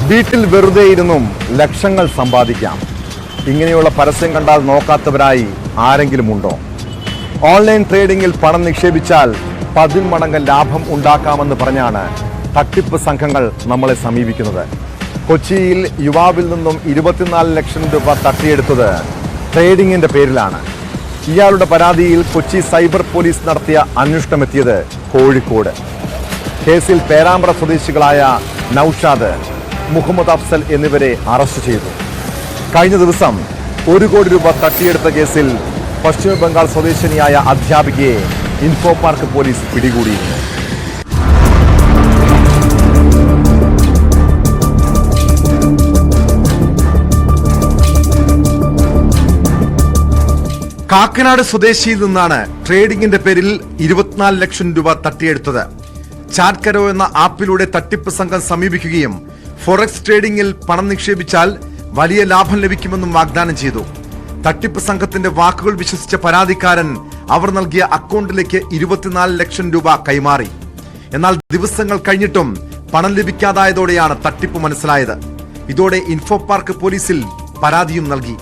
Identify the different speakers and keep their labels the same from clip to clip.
Speaker 1: വീട്ടിൽ വെറുതെ ഇരുന്നും ലക്ഷങ്ങൾ സമ്പാദിക്കാം. ഇങ്ങനെയുള്ള പരസ്യം കണ്ടാൽ നോക്കാത്തവരായി ആരെങ്കിലും ഉണ്ടോ? ഓൺലൈൻ ട്രേഡിംഗിൽ പണം നിക്ഷേപിച്ചാൽ 10 മടങ്ങ് ലാഭം ഉണ്ടാക്കാമെന്ന് പറഞ്ഞാണ് തട്ടിപ്പ് സംഘങ്ങൾ നമ്മളെ സമീപിക്കുന്നത്. കൊച്ചിയിൽ യുവാവിൽ നിന്നും 24 ലക്ഷം രൂപ തട്ടിയെടുത്തത് ട്രേഡിംഗിന്റെ പേരിലാണ്. ഇയാളുടെ പരാതിയിൽ കൊച്ചി സൈബർ പോലീസ് നടത്തിയ അന്വേഷണമെത്തിയത് കോഴിക്കോട്. കേസിൽ പേരാമ്പ്ര സ്വദേശികളായ നൌഷാദ്, മുഹമ്മദ് അഫ്സൽ എന്നിവരെ അറസ്റ്റ് ചെയ്തു. കഴിഞ്ഞ ദിവസം 1 കോടി രൂപ തട്ടിയെടുത്ത കേസിൽ പശ്ചിമ ബംഗാൾ സ്വദേശിനിയായ അധ്യാപികയെ ഇൻഫോ പാർക്ക് പോലീസ് പിടികൂടിയിരുന്നു. കാക്കനാട് സ്വദേശിയിൽ നിന്നാണ് ട്രേഡിംഗിന്റെ പേരിൽ 24 ലക്ഷം രൂപ തട്ടിയെടുത്തത്. ചാറ്റ്കരോ എന്ന ആപ്പിലൂടെ തട്ടിപ്പ് സംഘം സമീപിക്കുകയും ഫോറക്സ് ട്രേഡിംഗിൽ പണം നിക്ഷേപിച്ചാൽ വലിയ ലാഭം ലഭിക്കുമെന്നും വാഗ്ദാനം ചെയ്തു. തട്ടിപ്പ് സംഘത്തിന്റെ വാക്കുകൾ വിശ്വസിച്ച പരാതിക്കാരൻ അവർ നൽകിയ അക്കൗണ്ടിലേക്ക് 24 ലക്ഷം രൂപ കൈമാറി. എന്നാൽ ദിവസങ്ങൾ കഴിഞ്ഞിട്ടും പണം ലഭിക്കാതായതോടെയാണ് തട്ടിപ്പ് മനസ്സിലായത്. ഇതോടെ ഇൻഫോ പാർക്ക് പോലീസിൽ പരാതിയും നൽകി.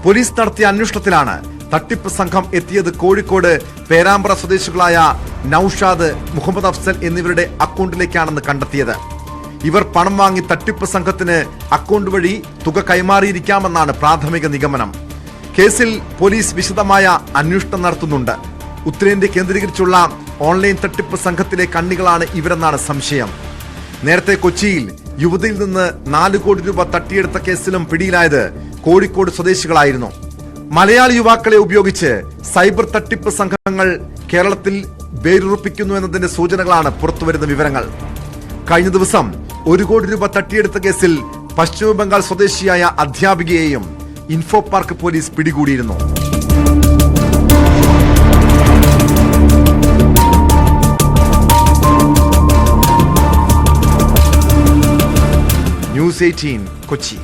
Speaker 1: പോലീസ് നടത്തിയ അന്വേഷണത്തിലാണ് തട്ടിപ്പ് സംഘം എത്തിയത് കോഴിക്കോട് പേരാമ്പ്ര സ്വദേശികളായ നൌഷാദ്, മുഹമ്മദ് അഫ്സൽ എന്നിവരുടെ അക്കൗണ്ടിലേക്കാണെന്ന് കണ്ടെത്തിയത്. ഇവർ പണം വാങ്ങി തട്ടിപ്പ് സംഘത്തിന് അക്കൗണ്ട് വഴി തുക കൈമാറിയിരിക്കാമെന്നാണ് പ്രാഥമിക നിഗമനം. കേസിൽ പോലീസ് വിശദമായ അന്വേഷണം നടത്തുന്നുണ്ട്. ഉത്തരേന്ത്യ കേന്ദ്രീകരിച്ചുള്ള ഓൺലൈൻ തട്ടിപ്പ് സംഘത്തിലെ കണ്ണികളാണ് ഇവരെന്നാണ് സംശയം. നേരത്തെ കൊച്ചിയിൽ യുവതിയിൽ നിന്ന് 4 കോടി രൂപ തട്ടിയെടുത്ത കേസിലും പിടിയിലായത് കോഴിക്കോട് സ്വദേശികളായിരുന്നു. മലയാളി യുവാക്കളെ ഉപയോഗിച്ച് സൈബർ തട്ടിപ്പ് സംഘങ്ങൾ കേരളത്തിൽ വേരുറപ്പിക്കുന്നു എന്നതിന്റെ സൂചനകളാണ് പുറത്തുവരുന്ന വിവരങ്ങൾ. കഴിഞ്ഞ ദിവസം 1 കോടി രൂപ തട്ടിയെടുത്ത കേസിൽ പശ്ചിമ ബംഗാൾ സ്വദേശിയായ അധ്യാപികയെയും ഇൻഫോ പാർക്ക് പോലീസ് പിടികൂടിയിരുന്നു. ന്യൂസ് 18 കൊച്ചി.